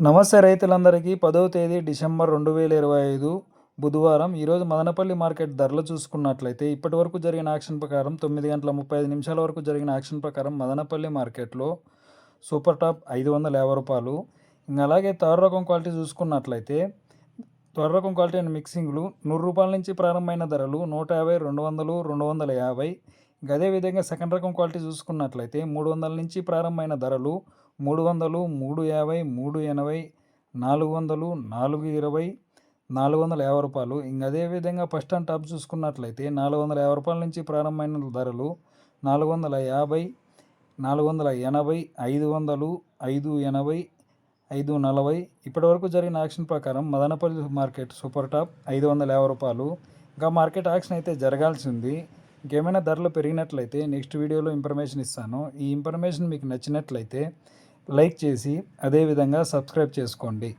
నమస్తే రైతులందరికీ 10వ తేదీ డిసెంబర్ 2025 బుధవారం. ఈరోజు మదనపల్లి మార్కెట్ ధరలు చూసుకున్నట్లయితే ఇప్పటి వరకు జరిగిన యాక్షన్ ప్రకారం 9 గంటల 35 నిమిషాల వరకు జరిగిన యాక్షన్ ప్రకారం మదనపల్లి మార్కెట్లో సూపర్ టాప్ 550 రూపాయలు. ఇంకా అలాగే థర్డ్ రకం క్వాలిటీ చూసుకున్నట్లయితే థర్డ్ రకం క్వాలిటీ అండ్ మిక్సింగ్లు 100 రూపాయల నుంచి ప్రారంభమైన ధరలు 150, 200, 250. ఇంకా అదేవిధంగా సెకండ్ రకం క్వాలిటీ చూసుకున్నట్లయితే 300 నుంచి ప్రారంభమైన ధరలు 300, 350, 380, 400, 420, 450 రూపాయలు. ఇంకా అదేవిధంగా ఫస్ట్ అండ్ టాప్ చూసుకున్నట్లయితే 450 రూపాయల నుంచి ప్రారంభమైన ధరలు 450, 480, 500, 580, 540. ఇప్పటి వరకు జరిగిన యాక్షన్ ప్రకారం మదనపల్లి మార్కెట్ సూపర్ టాప్ 550 రూపాయలు. ఇంకా మార్కెట్ యాక్షన్ అయితే జరగాల్సి ఉంది. ఇంకేమైనా ధరలు పెరిగినట్లయితే నెక్స్ట్ వీడియోలో ఇన్ఫర్మేషన్ ఇస్తాను. ఈ ఇన్ఫర్మేషన్ మీకు నచ్చినట్లయితే లైక్ చేసి అదేవిధంగా సబ్స్క్రైబ్ చేసుకోండి.